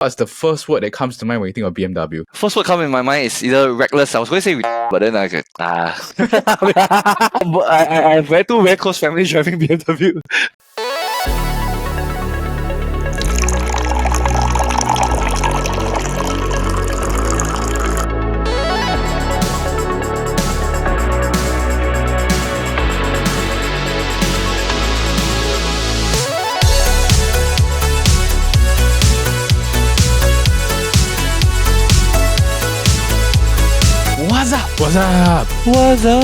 What's the first word that comes to mind when you think of BMW? First word coming in my mind is either reckless. I was going to say, but then I get But I have two very close families driving BMW. What's up? What's up?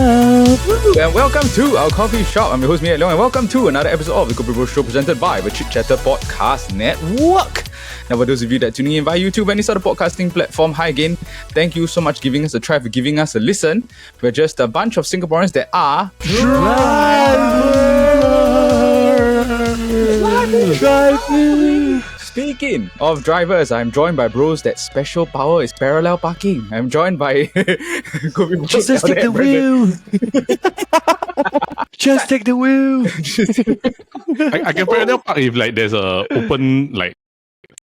And welcome to our coffee shop. I'm your host, Mia Leong, and welcome to another episode of the KopiBros show presented by the Chit Podcast Network. Now, for those of you that are tuning in via YouTube, any sort of podcasting platform, hi again. Thank you so much for giving us a try, for giving us a listen. We're just a bunch of Singaporeans that are driving. Speaking of drivers, I'm joined by bros that special power is parallel parking. I'm joined by KopiBros. Just take the wheel. Just take the wheel. I can parallel park if like there's a open like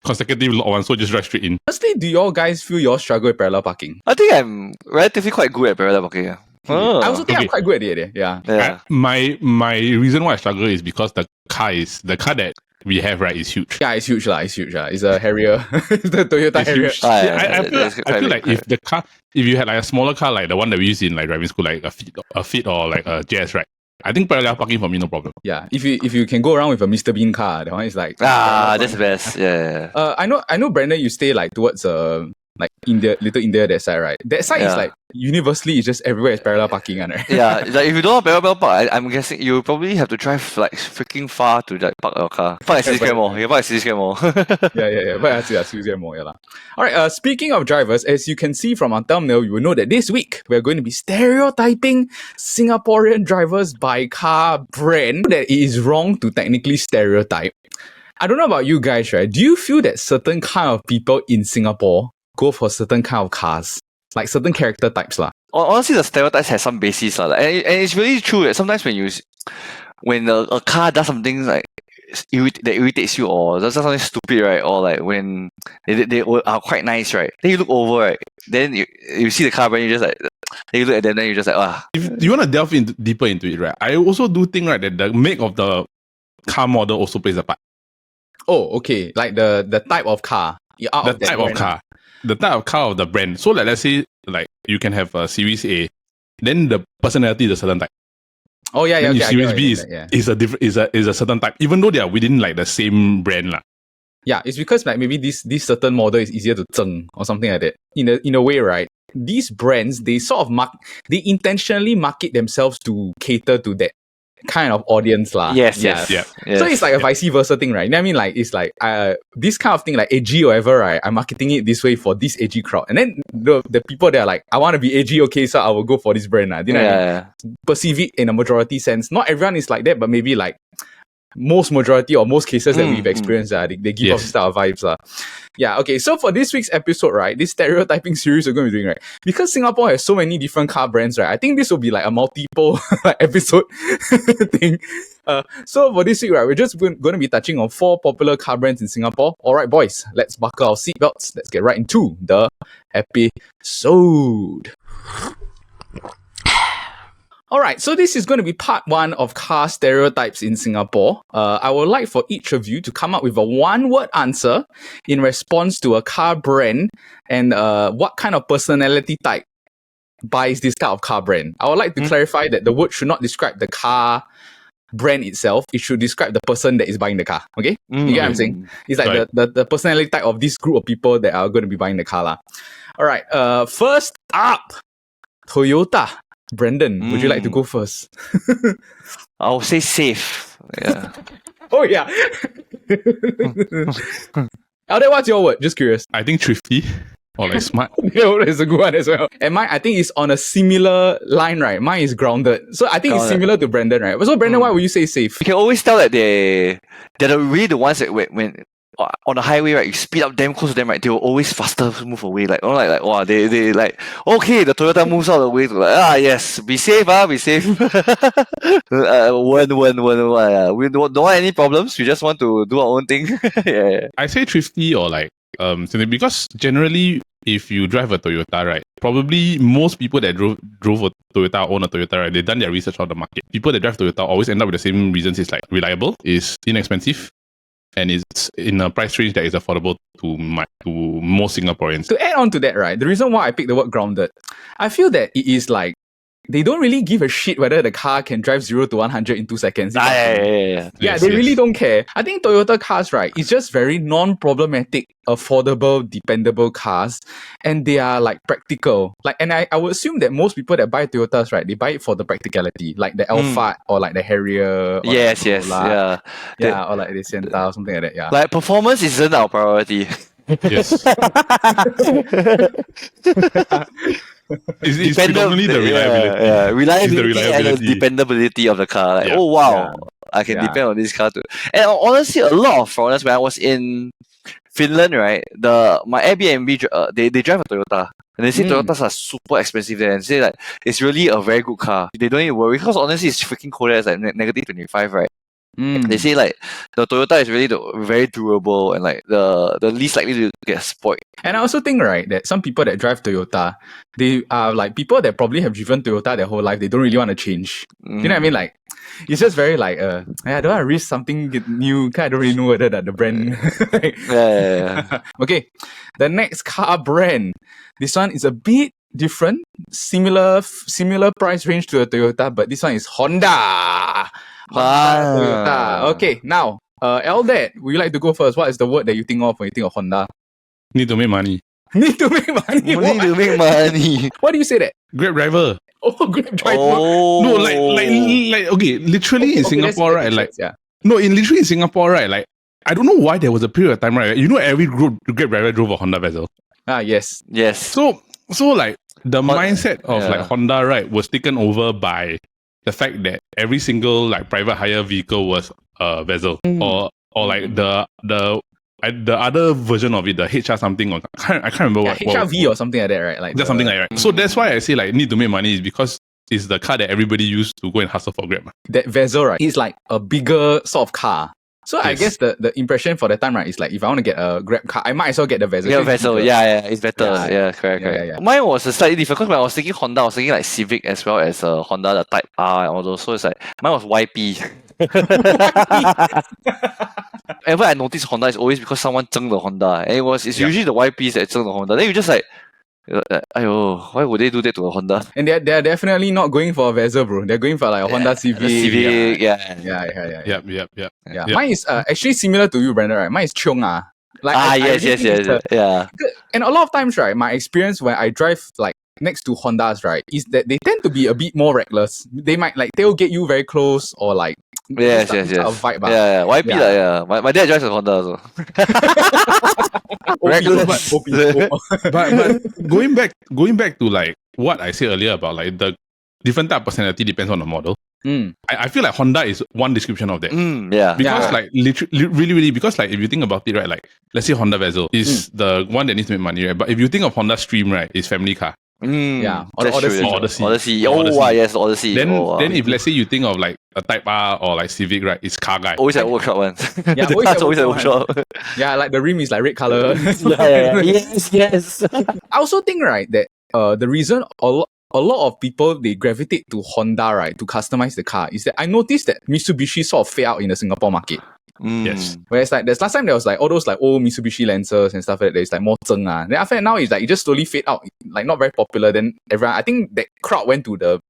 consecutive lot one, so just drive straight in. Firstly, do y'all guys feel y'all struggle with parallel parking? I think I'm relatively quite good at parallel parking. Yeah. I also think I'm quite good at it. Yeah. My reason why I struggle is because the car that we have, right, is huge. Yeah, it's huge. It's a Harrier. The Toyota Harrier. Huge. I feel like if you had like a smaller car like the one that we use in like driving school, like a Fit or like a Jazz, right? I think parallel parking for me no problem. Yeah, if you can go around with a Mr. Bean car, that one is like that's the best. Yeah. I know Brandon, you stay like towards like India, Little India, that side, right? That side is like universally, it's just everywhere is parallel parking, right? Yeah, like if you don't have parallel park, I'm guessing you probably have to drive like freaking far to like park your car. Park at City Square Mall. You park at City Square Mall. Yeah. But I see City Square Mall, yeah. Alright, speaking of drivers, as you can see from our thumbnail, you will know that this week we're going to be stereotyping Singaporean drivers by car brand. That it is wrong to technically stereotype. I don't know about you guys, right? Do you feel that certain kind of people in Singapore go for certain kind of cars? Like certain character types lah. Honestly, the stereotypes have some basis lah. Like, and it's really true that sometimes when a car does something like that irritates you or does something stupid, right? Or like when they are quite nice, right? Then you look over, right? Then you see the car brand, you just like, then you look at them, then you just like, ah. If you want to delve deeper into it, right? I also do think, right, that the make of the car model also plays a part. Oh, okay. Like the type of car. The type of car. The type of car of the brand. So like let's say like you can have a Series A, then the personality is a certain type. Oh yeah. Okay, Series B is a certain type, even though they are within like the same brand lah. Yeah, it's because like maybe this certain model is easier to zeng or something like that. In a way, right? These brands, they sort of they intentionally market themselves to cater to that kind of audience lah. Yes. So it's like a vice versa thing, right? You know what I mean? Like it's like this kind of thing, like edgy or whatever, right? I'm marketing it this way for this edgy crowd, and then the people that are like, I want to be edgy, okay, so I will go for this brand. You know what I mean? Perceive it in a majority sense. Not everyone is like that, but maybe like most majority or most cases that we've experienced, they give off this type of vibes. Yeah, okay. So for this week's episode, right, this stereotyping series we're going to be doing, right, because Singapore has so many different car brands, right, I think this will be like a multiple episode thing. So for this week, right, we're just going to be touching on 4 popular car brands in Singapore. All right, boys, let's buckle our seatbelts. Let's get right into the episode. Alright, so this is going to be part 1 of car stereotypes in Singapore. I would like for each of you to come up with a one-word answer in response to a car brand and what kind of personality type buys this type of car brand. I would like to clarify that the word should not describe the car brand itself. It should describe the person that is buying the car. Okay? You get what I'm saying? It's like the personality type of this group of people that are going to be buying the car. Alright, first up, Toyota. Brandon, would you like to go first? I'll say safe. Yeah. Oh, yeah. Alden, what's your word? Just curious. I think thrifty or like smart. Yeah, that's a good one as well. And mine, I think, is on a similar line, right? Mine is grounded. So I think it's similar to Brandon, right? So Brandon, why would you say safe? You can always tell that they're really the ones that when on the highway, right, you speed up damn close to them, right, they will always faster move away. Like, wow, they like, okay, the Toyota moves out of the way to like, yes, be safe, be safe. We don't want any problems. We just want to do our own thing. Yeah. I say thrifty or like simply because generally, if you drive a Toyota, right, probably most people that drove a Toyota, own a Toyota, right, they've done their research on the market. People that drive Toyota always end up with the same reasons. It's like reliable, is inexpensive, and it's in a price range that is affordable to most Singaporeans. To add on to that, right, the reason why I picked the word grounded, I feel that it is like they don't really give a shit whether the car can drive 0 to 100 in 2 seconds. Yeah, they really don't care. I think Toyota cars, right, it's just very non-problematic, affordable, dependable cars, and they are like practical. Like, and I would assume that most people that buy Toyotas, right, they buy it for the practicality, like the Alphard or like the Harrier. Or yes, like Corolla, yeah. Or like the Sienta or something like that. Yeah, Like performance isn't our priority. Yes. It's predominantly the reliability. Reliability and the dependability of the car. Like, oh wow, I can depend on this car too. And honestly, a lot of foreigners, when I was in Finland, right, my Airbnb they drive a Toyota. And they say Toyotas are super expensive there, and say like it's really a very good car. They don't need to worry because honestly it's freaking cold there. It's like negative 25, right? They say like the Toyota is really very durable and like the least likely to get spoiled. And I also think, right, that some people that drive Toyota, they are like people that probably have driven Toyota their whole life. They don't really want to change. You know what I mean? Like, it's just very like, I don't want to risk something new. I don't really know whether that the brand. Okay, the next car brand. This one is a bit different, similar price range to a Toyota, but this one is Honda. Toyota. Okay, now, Eldad, would you like to go first? What is the word that you think of when you think of Honda? Need to make money. Need to make money. Need to make money. Why do you say that? Grab driver. Oh, Grab driver. Oh. No, like okay, literally in Singapore, right? Like, literally in Singapore, right? Like, I don't know why there was a period of time, right? You know, every Grab driver drove a Honda Vezel. Yes. So like the mindset of like Honda, right, was taken over by the fact that every single like private hire vehicle was a Vezel, or like the other version of it, the HR something, or I can't remember what HRV or something like that, right? Like something like that. So that's why I say like need to make money is because it's the car that everybody used to go and hustle for Grab. That Vezel, right, is like a bigger sort of car. So I guess the impression for that time, right, is like if I want to get a Grab car, I might as well get the Vezel. Yeah, Vezel. It's better. Correct. Mine was slightly different because when I was thinking Honda, I was thinking like Civic as well as Honda, the Type R and all those. So it's like mine was YP. Whenever I notice Honda, it's always because someone zheng the Honda. And it's usually the YPs that zheng the Honda. Then you just like, ayo, why would they do that to a Honda? And they're definitely not going for a Vezel, bro. They're going for like a Honda Civic. Yep. Mine is actually similar to you, Brandon, right? Mine is Chiong. Like, yes. And a lot of times, right, my experience when I drive like next to Hondas, right, is that they tend to be a bit more reckless. They might like tailgate you very close or like yes. Vibe, YP My dad drives a Honda also. but going back to like what I said earlier about like the different type of personality depends on the model. I feel like Honda is one description of that. Because like literally, really, because like if you think about it, right, like let's say Honda Vezel is the one that needs to make money, right? But if you think of Honda Stream, right, it's family car. Or Odyssey. Yes, Odyssey. Then if let's say you think of like a Type R or like Civic, right, it's car guy. Always at workshop one. The car's always at workshop. Like the rim is like red color. Yes. I also think, right, that the reason a lot of people they gravitate to Honda, right, to customize the car is that I noticed that Mitsubishi sort of fade out in the Singapore market. Yes. Whereas like there's last time there was like all those like old Mitsubishi Lancers and stuff like that. It's like more zheng. Then after that now it's like it just slowly fade out, like not very popular. Then everyone, I think that crowd went to the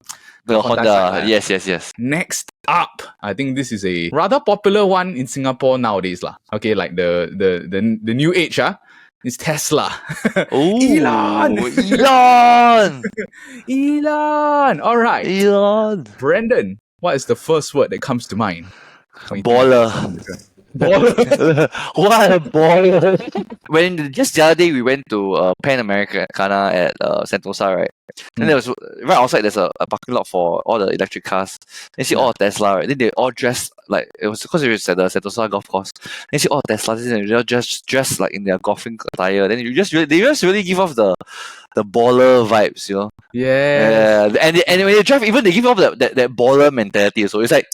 Honda side, yes. Next up, I think this is a rather popular one in Singapore nowadays lah. Okay, like the new age It's Tesla. Elon. All right. Elon. Brandon, what is the first word that comes to mind? Baller. What a baller. When just the other day we went to Pan Americana at Sentosa, right? Then there was right outside. There's a parking lot for all the electric cars. Then you see all Tesla, right? Then they all dressed like it was because it was at the Sentosa golf course. Then you see all Teslas, and they're just dressed like in their golfing attire. Then they just really give off the baller vibes, you know. Yeah. And when they drive, even they give off that baller mentality. So it's like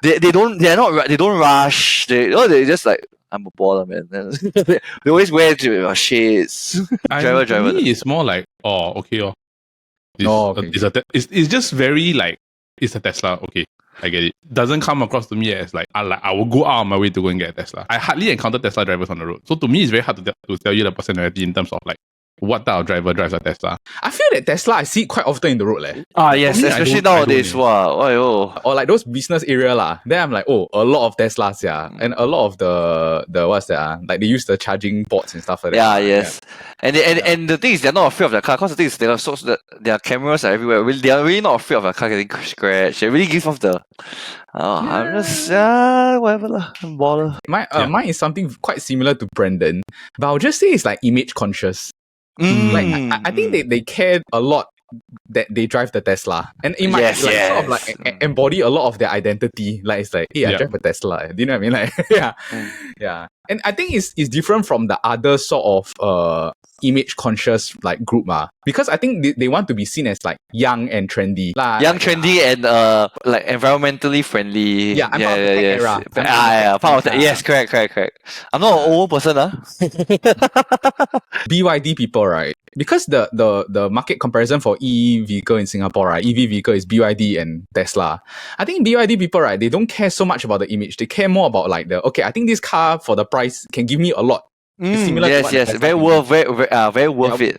they don't rush. They just like, I'm a baller, man. They always wear shades. Driver. To me, it's more like, oh, okay, Okay. It's just very like, it's a Tesla. Okay, I get it. Doesn't come across to me as like I will go out of my way to go and get a Tesla. I hardly encounter Tesla drivers on the road, so to me, it's very hard to tell you the personality in terms of like what type of driver drives a Tesla. I feel that Tesla, I see it quite often in the road. Yes, me, especially I don't nowadays. Wow. Or like those business area lah. Then I'm like, oh, a lot of Teslas, yeah. And a lot of the what's that? Like they use the charging ports and stuff like that. Yeah, yes. And the thing is, they're not afraid of their car, because the thing is, their cameras are everywhere. They are really not afraid of their car getting scratched. They really give off the I'm just whatever lah, I'm baller. Mine is something quite similar to Brendan, but I'll just say it's like image conscious. Like I think they care a lot that they drive the Tesla, and it might sort of like embody a lot of their identity. Like it's like, hey, I drive a Tesla. Do you know what I mean? Like yeah. And I think it's different from the other sort of image conscious like group because I think they want to be seen as like young and trendy. Trendy and like environmentally friendly. Yeah, I'm part of the tech era. Part of that. Yes, correct. I'm not an old person, BYD people, right? Because the market comparison for EV vehicle in Singapore, right? EV vehicle is BYD and Tesla. I think BYD people, right, they don't care so much about the image. They care more about like I think this car for the price can give me a lot. Yes, very worth it.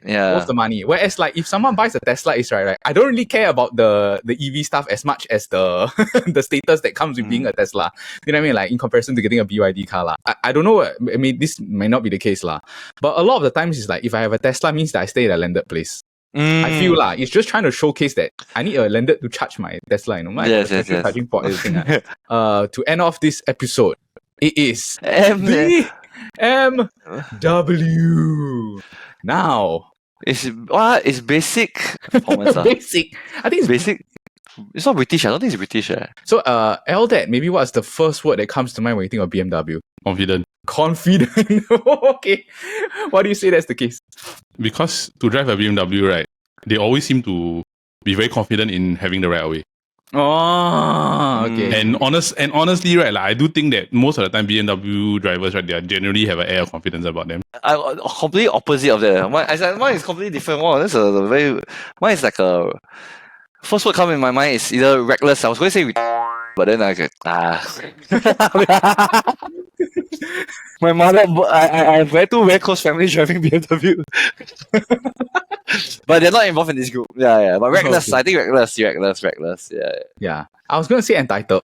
Yeah, worth the money. Whereas like if someone buys a Tesla, it's right, I don't really care about the EV stuff as much as the the status that comes with being a Tesla. You know what I mean? Like in comparison to getting a BYD car lah. I don't know. I mean, this might not be the case lah. But a lot of the times it's like if I have a Tesla, means that I stay at a landed place. I feel it's just trying to showcase that I need a landed to charge my Tesla. You know, my charging port everything. To end off this episode, it is BMW. Now, it's basic performance. Basic. I think it's basic. It's not British. I don't think it's British. So, LDAT, maybe what's the first word that comes to mind when you think of BMW? Confident. Okay. Why do you say that's the case? Because to drive a BMW, right, they always seem to be very confident in having the right of way. Oh, okay. And honestly, right, like, I do think that most of the time BMW drivers, right, they generally have an air of confidence about them. Completely opposite of that. Mine is completely different. Wow, that's mine is like a first word come in my mind is either reckless. I was going to say but then I get my mother. I have very close family driving BMW. But they're not involved in this group. Yeah. But reckless, okay. I think reckless. Yeah. I was gonna say entitled.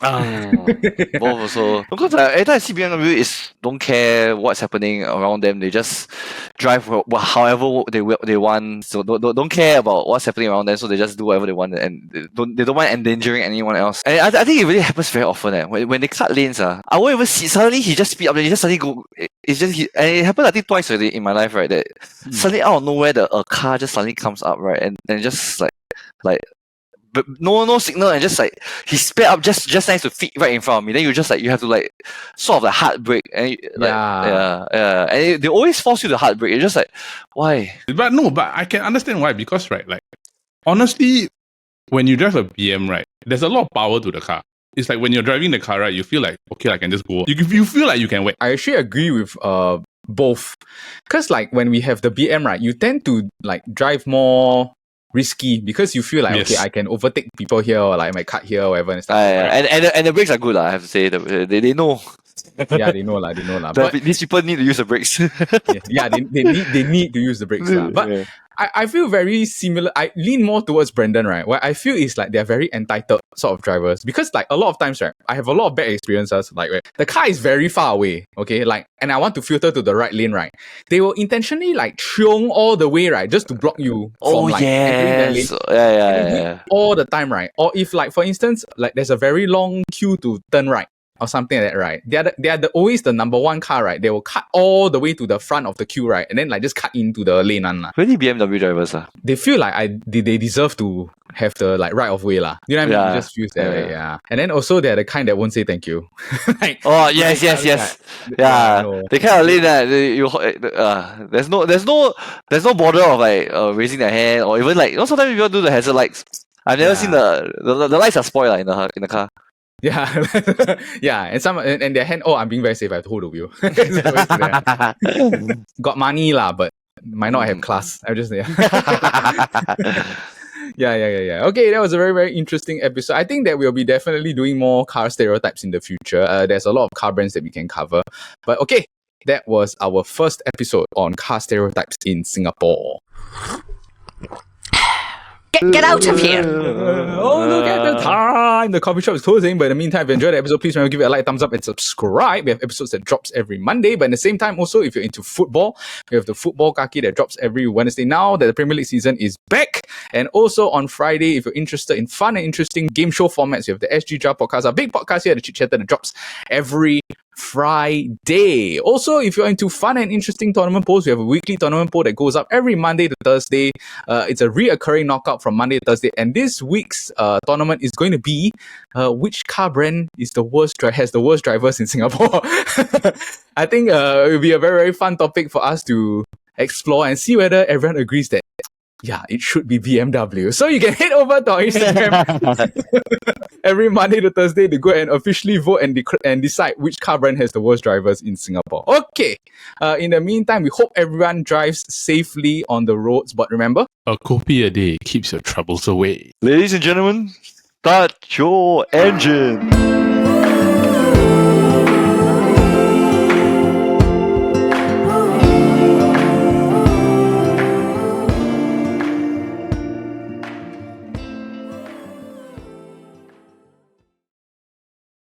Both also. Because every time I see BMW is don't care what's happening around them. They just drive however they want. So don't care about what's happening around them. So they just do whatever they want, and they don't mind endangering anyone else. And I think it really happens very often. When they cut lanes, I won't even see. Suddenly he just speed up. And he just suddenly go. It's just and it happened I think twice already in my life. Right, that suddenly out of nowhere a car just suddenly comes up. Right, and just like. But no signal, and just like he sped up just nice to fit right in front of me. Then you just like you have to like sort of like hard brake, and and they always force you to hard brake. You're just like, why? But I can understand why, because right, like honestly, when you drive a BM, right, there's a lot of power to the car. It's like when you're driving the car, right, you feel like okay, I can just go. You feel like you can wait. I actually agree with both, because like when we have the BM, right, you tend to like drive more risky because you feel like okay, I can overtake people here, or like I might cut here or whatever and stuff. And the brakes are good, I have to say. They know. Yeah, they know lah. But these people need to use the brakes. they need to use the brakes. But I feel very similar. I lean more towards Brendan, right? Where I feel is like they're very entitled sort of drivers, because like a lot of times, right, I have a lot of bad experiences. Like the car is very far away, okay, like, and I want to filter to the right lane, right? They will intentionally like chiong all the way, right, just to block you from like entering the lane. Yeah. All the time, right? Or if like for instance, like there's a very long queue to turn right. or something like that, right? They are always the number one car, right? They will cut all the way to the front of the queue, right? And then like just cut into the lane. Really BMW drivers. They feel like they deserve to have the like right of way. You know what I mean? Yeah. It just feels that way, yeah. And then also they're the kind that won't say thank you. Like, oh yes. no. They kind of lean that there's no border of like raising their hand, or even like, you know, sometimes people do the hazard lights. I've never seen the lights are spoiled in the car. Yeah, yeah, and their hand. Oh, I'm being very safe. I have to hold the wheel. Got money but might not have class. I just Yeah. Okay, that was a very, very interesting episode. I think that we'll be definitely doing more car stereotypes in the future. There's a lot of car brands that we can cover. But okay, that was our first episode on car stereotypes in Singapore. Get out of here! Oh, look at the time! The coffee shop is closing. But in the meantime, if you enjoyed the episode, please remember to give it a like, thumbs up, and subscribe. We have episodes that drops every Monday. But at the same time, also, if you're into football, we have the football kaki that drops every Wednesday now that the Premier League season is back. And also on Friday, if you're interested in fun and interesting game show formats, we have the SG Jar podcast, our big podcast here, the Chit Chatter, that drops every Friday. Also, if you're into fun and interesting tournament polls, we have a weekly tournament poll that goes up every Monday to Thursday. It's a reoccurring knockout from Monday to Thursday, and this week's tournament is going to be which car brand is has the worst drivers in Singapore. I think it will be a very, very fun topic for us to explore and see whether everyone agrees that it should be BMW. So you can head over to our Instagram every Monday to Thursday to go and officially vote and decide which car brand has the worst drivers in Singapore. Okay. In the meantime, we hope everyone drives safely on the roads. But remember, A Kopi a day keeps your troubles away. Ladies and gentlemen, start your engine.